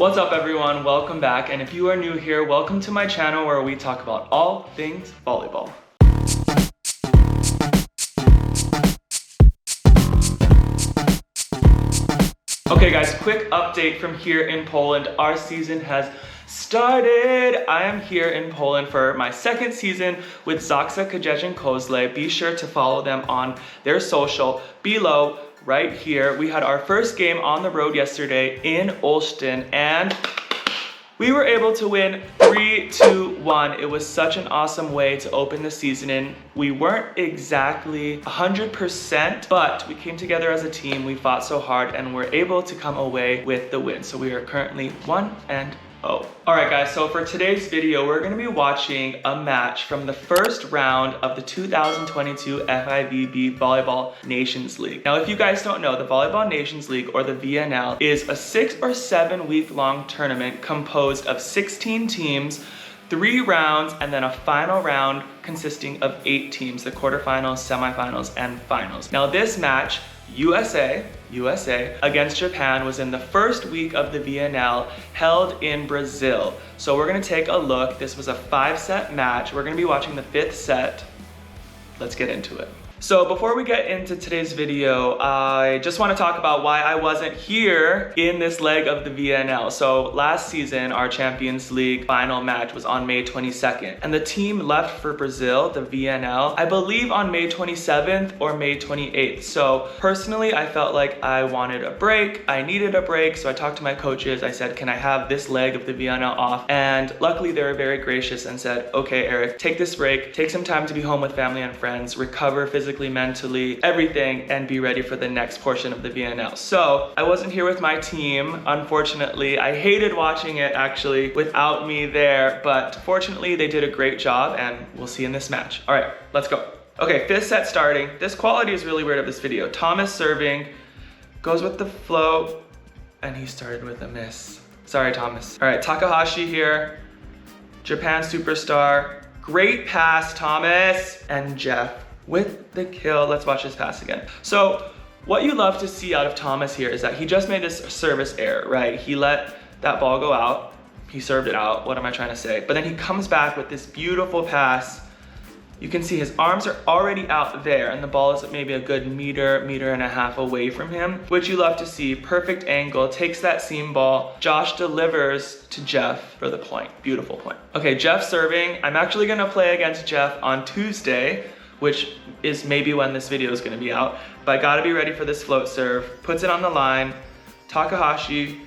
What's up everyone, welcome back, and if you are new here, welcome to my channel where we talk about all things volleyball. Okay guys, quick update from here in Poland. Our season has started. I am here in Poland for my second season with Zaksa Kozle. Be sure to follow them on their social below right here. We had our first game on the road yesterday in Olsztyn and we were able to win 3-2-1. It was such an awesome way to open the season in. We weren't exactly 100%, but we came together as a team. We fought so hard and were able to come away with the win. So we are currently 1-0. Alright guys, so for today's video, we're going to be watching a match from the first round of the 2022 FIVB Volleyball Nations League. Now, if you guys don't know, the Volleyball Nations League, or the VNL, is a 6 or 7 week long tournament composed of 16 teams, 3 rounds, and then a final round consisting of 8 teams, the quarterfinals, semifinals, and finals. Now this match, USA against Japan, was in the first week of the VNL held in Brazil. So we're gonna take a look. This was a 5-set match. We're gonna be watching the 5th set. Let's get into it. So before we get into today's video, I just want to talk about why I wasn't here in this leg of the VNL. So last season, our Champions League final match was on May 22nd, and the team left for Brazil, the VNL, I believe on May 27th or May 28th. So personally, I felt like I wanted a break. I needed a break, so I talked to my coaches. I said, can I have this leg of the VNL off? And luckily, they were very gracious and said, okay, Eric, take this break, take some time to be home with family and friends, recover physically, mentally, everything, and be ready for the next portion of the VNL. So I wasn't here with my team, unfortunately. I hated watching it actually without me there, but fortunately they did a great job and we'll see in this match. All right, let's go. Okay, 5th set starting. This quality is really weird of this video. Thomas serving, goes with the flow, and he started with a miss. Sorry, Thomas. All right, Takahashi here, Japan superstar. Great pass, Thomas, and Jeff with the kill. Let's watch his pass again. So what you love to see out of Thomas here is that he just made this service error, right? He let that ball go out. He served it out. What am I trying to say? But then he comes back with this beautiful pass. You can see his arms are already out there and the ball is maybe a good meter and a half away from him, which you love to see. Perfect angle, takes that seam ball. Josh delivers to Jeff for the point. Beautiful point. Okay, Jeff serving. I'm actually gonna play against Jeff on Tuesday, which is maybe when this video is gonna be out, but I gotta be ready for this float serve. Puts it on the line, Takahashi,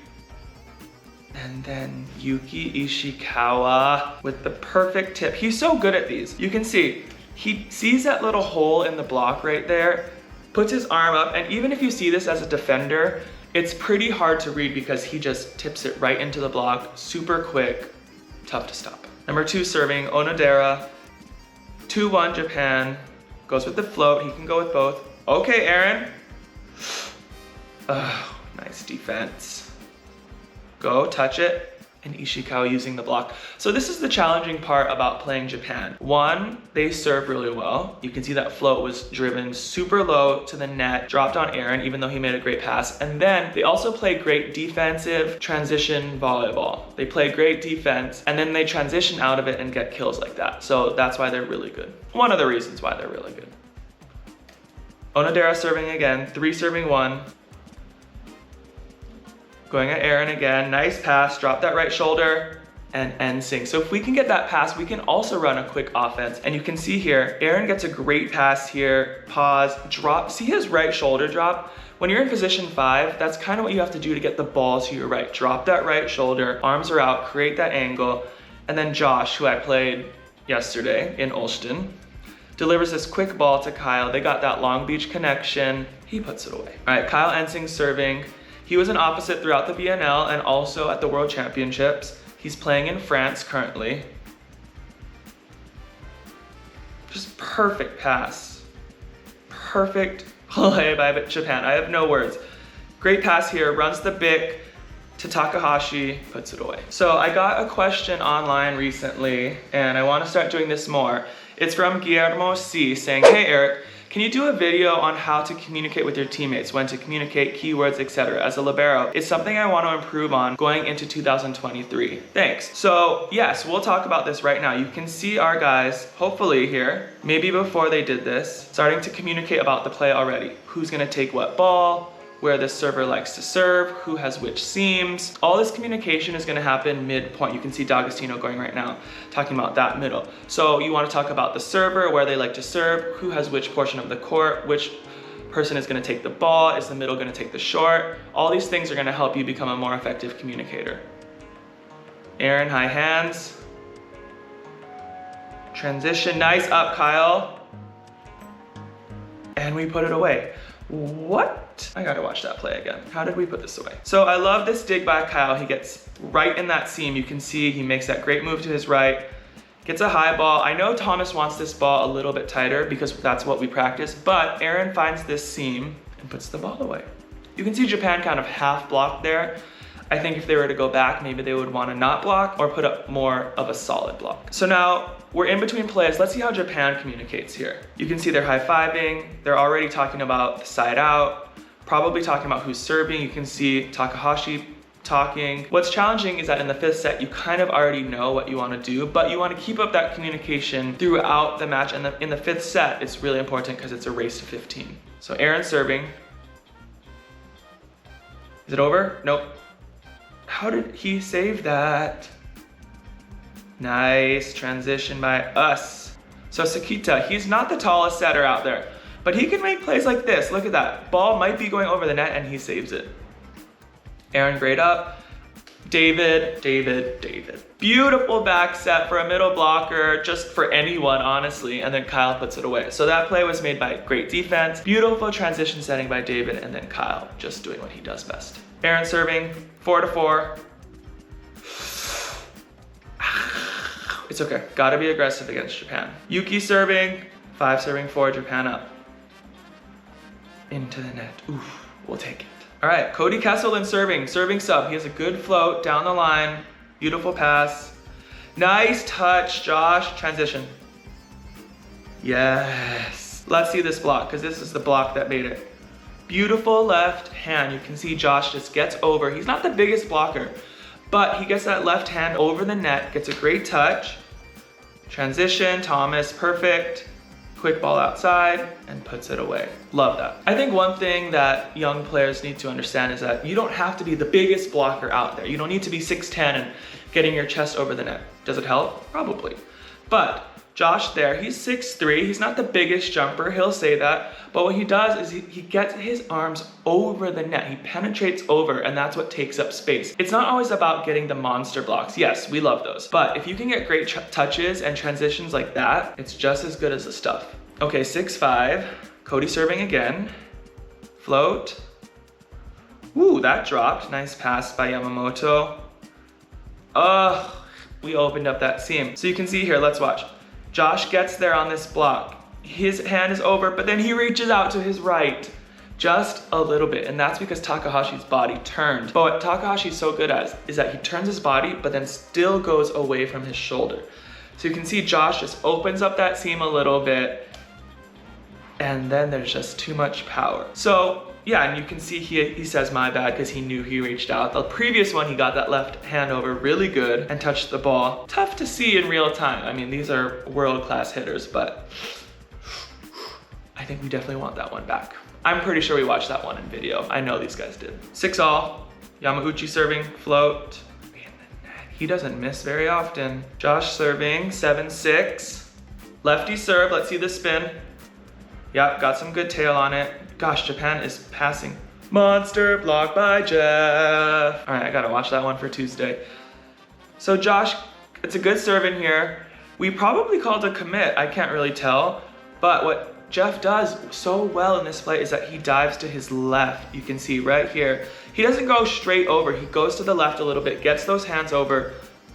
and then Yuki Ishikawa with the perfect tip. He's so good at these. You can see, he sees that little hole in the block right there, puts his arm up, and even if you see this as a defender, it's pretty hard to read because he just tips it right into the block, super quick, tough to stop. Number 2 serving, Onodera, 2-1 Japan, goes with the float. He can go with both. Okay, Aaron. Oh, nice defense. Go, touch it. And Ishikawa using the block. So this is the challenging part about playing Japan. 1, they serve really well. You can see that float was driven super low to the net, dropped on Aaron, even though he made a great pass. And then they also play great defensive transition volleyball. They play great defense, and then they transition out of it and get kills like that. So that's why they're really good. One of the reasons why they're really good. Onodera serving again, 3 serving 1. Going at Aaron again, nice pass, drop that right shoulder, and end sync. So if we can get that pass, we can also run a quick offense. And you can see here, Aaron gets a great pass here, pause, drop. See his right shoulder drop? When you're in position 5, that's kind of what you have to do to get the ball to your right. Drop that right shoulder, arms are out, create that angle. And then Josh, who I played yesterday in Olsztyn, delivers this quick ball to Kyle. They got that Long Beach connection. He puts it away. All right, Kyle Ensing serving. He was an opposite throughout the VNL and also at the World Championships. He's playing in France currently. Just perfect pass. Perfect play by Japan. I have no words. Great pass here, runs the bic to Takahashi, puts it away. So I got a question online recently and I want to start doing this more. It's from Guillermo C saying, hey Eric, Can you do a video on how to communicate with your teammates, when to communicate, keywords, etc. as a libero? It's something I want to improve on going into 2023. Thanks. So yes, we'll talk about this right now. You can see our guys, hopefully here, maybe before they did this, starting to communicate about the play already. Who's gonna take what ball, where the server likes to serve, who has which seams. All this communication is gonna happen midpoint. You can see D'Agostino going right now, talking about that middle. So you wanna talk about the server, where they like to serve, who has which portion of the court, which person is gonna take the ball, is the middle gonna take the short. All these things are gonna help you become a more effective communicator. Aaron, high hands. Transition, nice up, Kyle. And we put it away. What? I gotta watch that play again. How did we put this away? So I love this dig by Kyle. He gets right in that seam. You can see he makes that great move to his right, gets a high ball. I know Thomas wants this ball a little bit tighter because that's what we practice, but Aaron finds this seam and puts the ball away. You can see Japan kind of half blocked there. I think if they were to go back, maybe they would want to not block or put up more of a solid block. So now we're in between plays. Let's see how Japan communicates here. You can see they're high-fiving. They're already talking about the side out, probably talking about who's serving. You can see Takahashi talking. What's challenging is that in the 5th set, you kind of already know what you want to do, but you want to keep up that communication throughout the match. And in the 5th set, it's really important because it's a race to 15. So Aaron's serving. Is it over? Nope. How did he save that? Nice transition by us. So Sakita, he's not the tallest setter out there, but he can make plays like this. Look at that. Ball might be going over the net and he saves it. Aaron, great up. David. Beautiful back set for a middle blocker, just for anyone, honestly, and then Kyle puts it away. So that play was made by great defense, beautiful transition setting by David, and then Kyle just doing what he does best. Aaron serving, 4-4. It's okay, gotta be aggressive against Japan. Yuki serving, 5 serving 4, Japan up. Into the net, oof, we'll take it. All right, Cody Kesselman serving sub. He has a good float down the line, beautiful pass. Nice touch, Josh, transition. Yes, let's see this block, because this is the block that made it. Beautiful left hand. You can see Josh just gets over. He's not the biggest blocker, but he gets that left hand over the net, gets a great touch. Transition, Thomas, perfect. Quick ball outside and puts it away. Love that. I think one thing that young players need to understand is that you don't have to be the biggest blocker out there. You don't need to be 6'10" and getting your chest over the net. Does it help? Probably. But Josh there, he's 6'3", he's not the biggest jumper, he'll say that, but what he does is he gets his arms over the net, he penetrates over, and that's what takes up space. It's not always about getting the monster blocks. Yes, we love those, but if you can get great touches and transitions like that, it's just as good as the stuff. Okay, 6-5, Cody serving again, float. Ooh, that dropped, nice pass by Yamamoto. We opened up that seam. So you can see here, let's watch. Josh gets there on this block. His hand is over, but then he reaches out to his right just a little bit, and that's because Takahashi's body turned. But what Takahashi's so good at is that he turns his body, but then still goes away from his shoulder. So you can see Josh just opens up that seam a little bit, and then there's just too much power. So yeah, and you can see he says my bad because he knew he reached out. The previous one, he got that left hand over really good and touched the ball. Tough to see in real time. I mean, these are world-class hitters, but I think we definitely want that one back. I'm pretty sure we watched that one in video. I know these guys did. 6-all, Yamauchi serving, float. He doesn't miss very often. Josh serving, 7-6. Lefty serve, let's see the spin. Yep, got some good tail on it. Gosh, Japan is passing. Monster block by Jeff. All right, I gotta watch that one for Tuesday. So Josh, it's a good serve in here. We probably called a commit, I can't really tell. But what Jeff does so well in this play is that he dives to his left. You can see right here. He doesn't go straight over, he goes to the left a little bit, gets those hands over,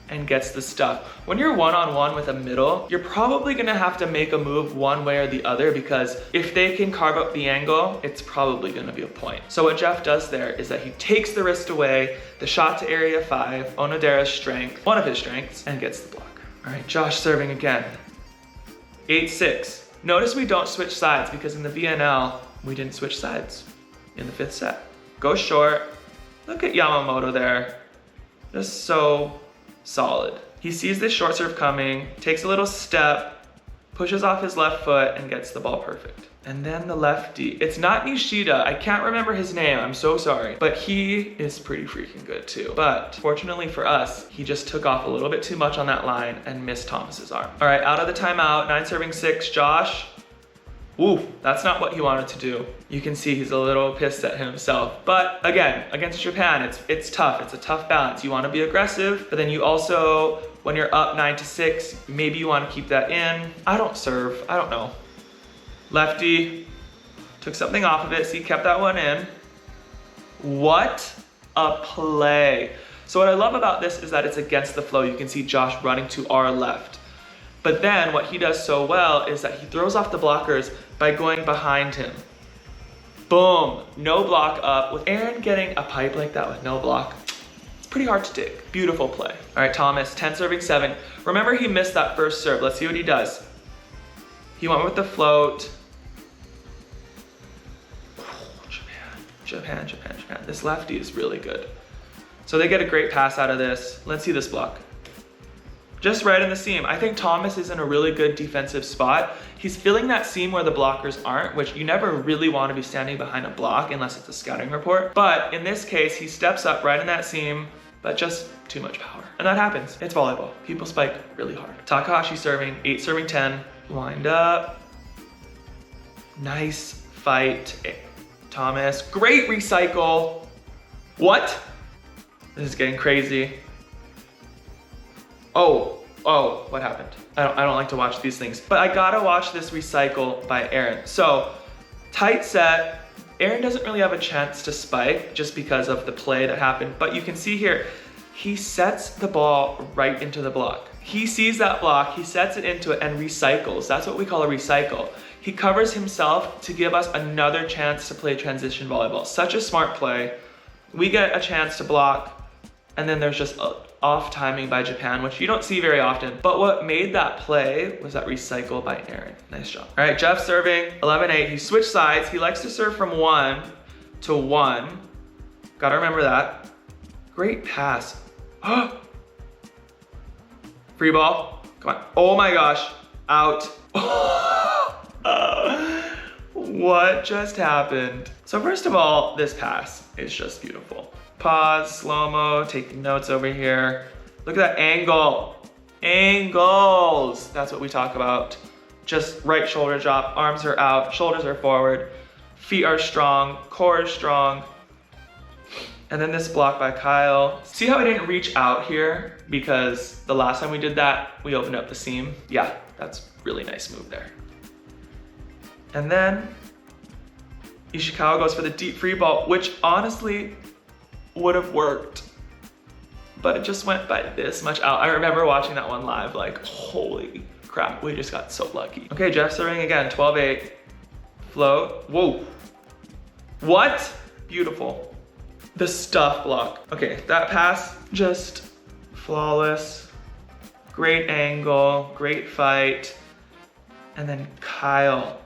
and gets the stuff. When you're one-on-one with a middle, you're probably gonna have to make a move one way or the other, because if they can carve up the angle, it's probably gonna be a point. So what Jeff does there is that he takes the wrist away, the shot to area 5, Onodera's strength, one of his strengths, and gets the block. All right, Josh serving again. 8-6. Notice we don't switch sides because in the VNL, we didn't switch sides in the 5th set. Go short. Look at Yamamoto there. Just so solid. He sees this short serve coming, takes a little step, pushes off his left foot and gets the ball perfect. And then the lefty, it's not Nishida, I can't remember his name, I'm so sorry. But he is pretty freaking good too. But fortunately for us, he just took off a little bit too much on that line and missed Thomas's arm. All right, out of the timeout, 9 serving 6, Josh. Ooh, that's not what he wanted to do. You can see he's a little pissed at himself. But again, against Japan, it's tough. It's a tough balance. You want to be aggressive, but then you also, when you're up 9-6, maybe you want to keep that in. I don't serve, I don't know. Lefty, took something off of it, so he kept that one in. What a play. So what I love about this is that it's against the flow. You can see Josh running to our left. But then what he does so well is that he throws off the blockers by going behind him. Boom, no block up. With Aaron getting a pipe like that with no block, it's pretty hard to dig. Beautiful play. All right, Thomas, 10 serving 7. Remember he missed that first serve. Let's see what he does. He went with the float. Japan. This lefty is really good. So they get a great pass out of this. Let's see this block. Just right in the seam. I think Thomas is in a really good defensive spot. He's filling that seam where the blockers aren't, which you never really want to be standing behind a block unless it's a scouting report. But in this case, he steps up right in that seam, but just too much power. And that happens. It's volleyball. People spike really hard. Takahashi serving, 8 serving 10. Wind up. Nice fight. Thomas, great recycle. What? This is getting crazy. Oh, what happened? I don't like to watch these things, but I gotta watch this recycle by Aaron. So, tight set. Aaron doesn't really have a chance to spike just because of the play that happened, but you can see here, he sets the ball right into the block. He sees that block, he sets it into it and recycles. That's what we call a recycle. He covers himself to give us another chance to play transition volleyball. Such a smart play. We get a chance to block, and then there's just off timing by Japan, which you don't see very often. But what made that play was that recycle by Aaron. Nice job. All right, Jeff serving, 11-8. He switched sides. He likes to serve from 1 to 1. Gotta remember that. Great pass. Free ball. Come on. Oh my gosh. Out. What just happened? So first of all, this pass is just beautiful. Pause, slow-mo, taking notes over here. Look at that angle. Angles. That's what we talk about. Just right shoulder drop, arms are out, shoulders are forward, feet are strong, core is strong. And then this block by Kyle. See how I didn't reach out here? Because the last time we did that, we opened up the seam. Yeah, that's really nice move there. And then Ishikawa goes for the deep free ball, which honestly would have worked, but it just went by this much out. I remember watching that one live, like, holy crap, we just got so lucky. Okay, Jeff serving again, 12-8. Float, whoa. What? Beautiful. The stuff block. Okay, that pass, just flawless. Great angle, great fight. And then Kyle.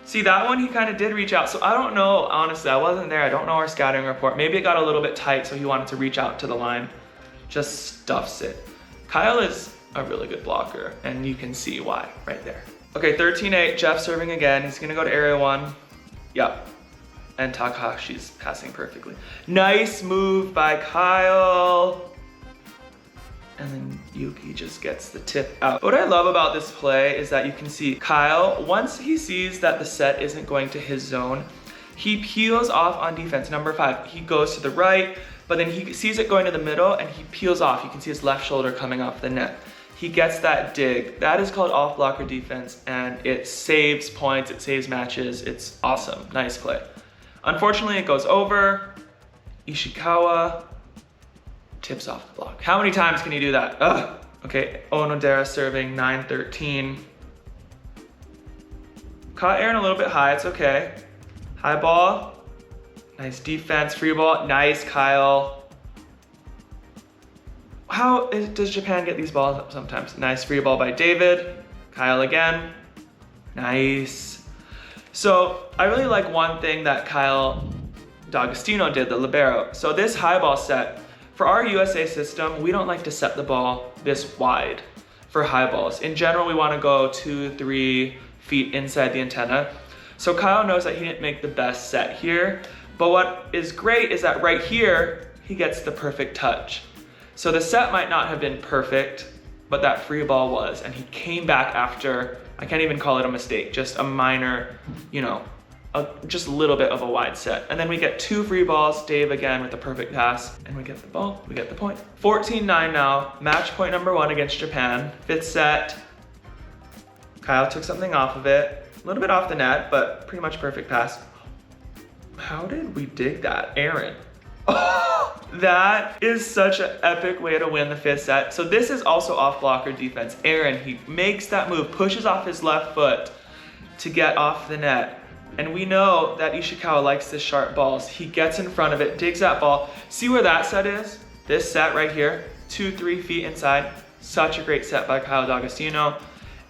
See, that one he kind of did reach out. So I don't know, honestly, I wasn't there. I don't know our scouting report. Maybe it got a little bit tight, so he wanted to reach out to the line. Just stuffs it. Kyle is a really good blocker, and you can see why right there. Okay, 13-8, Jeff serving again. He's gonna go to area 1. Yep. And Takahashi's passing perfectly. Nice move by Kyle. And then Yuki just gets the tip out. What I love about this play is that you can see Kyle, once he sees that the set isn't going to his zone, he peels off on defense, number 5. He goes to the right, but then he sees it going to the middle and he peels off. You can see his left shoulder coming off the net. He gets that dig. That is called off blocker defense, and it saves points, it saves matches. It's awesome, nice play. Unfortunately, it goes over. Ishikawa tips off the block. How many times can you do that? Ugh. Okay, Onodera serving, 9-13. Caught Aaron a little bit high, it's okay. High ball, nice defense, free ball, nice Kyle. How does Japan get these balls up sometimes? Nice free ball by David. Kyle again. Nice. So I really like one thing that Kyle D'Agostino did, the libero. So this high ball set, for our USA system, we don't like to set the ball this wide for high balls. In general, we want to go 2-3 feet inside the antenna. So Kyle knows that he didn't make the best set here, but what is great is that right here, he gets the perfect touch. So the set might not have been perfect, but that free ball was, and he came back after, I can't even call it a mistake, just a minor, you know, just a little bit of a wide set. And then we get 2 free balls, Dave again with the perfect pass, and we get the ball, we get the point. 14-9 now, match point number 1 against Japan. 5th set, Kyle took something off of it, a little bit off the net, but pretty much perfect pass. How did we dig that, Aaron? Oh, that is such an epic way to win the 5th set. So this is also off blocker defense. Aaron, he makes that move, pushes off his left foot to get off the net. And we know that Ishikawa likes the sharp balls. He gets in front of it, digs that ball. See where that set is? This set right here, 2-3 feet inside. Such a great set by Kyle D'Agostino.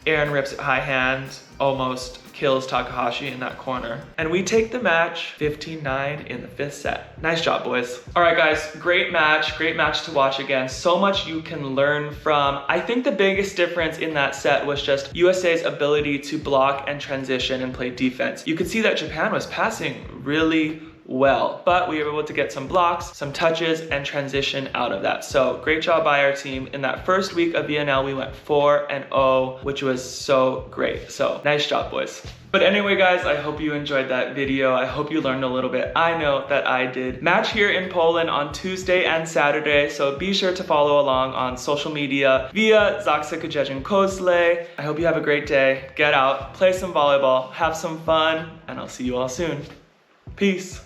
Aaron rips it high hand, almost kills Takahashi in that corner. And we take the match 15-9 in the 5th set. Nice job, boys. All right, guys, great match to watch again. So much you can learn from. I think the biggest difference in that set was just USA's ability to block and transition and play defense. You could see that Japan was passing really well, but we were able to get some blocks, some touches, and transition out of that. So great job by our team. In that first week of VNL, we went 4-0, which was so great. So nice job, boys. But anyway, guys, I hope you enjoyed that video. I hope you learned a little bit. I know that I did. Match here in Poland on Tuesday and Saturday, so be sure to follow along on social media via Zaksa Kozle. I hope you have a great day. Get out, play some volleyball, have some fun, and I'll see you all soon. Peace.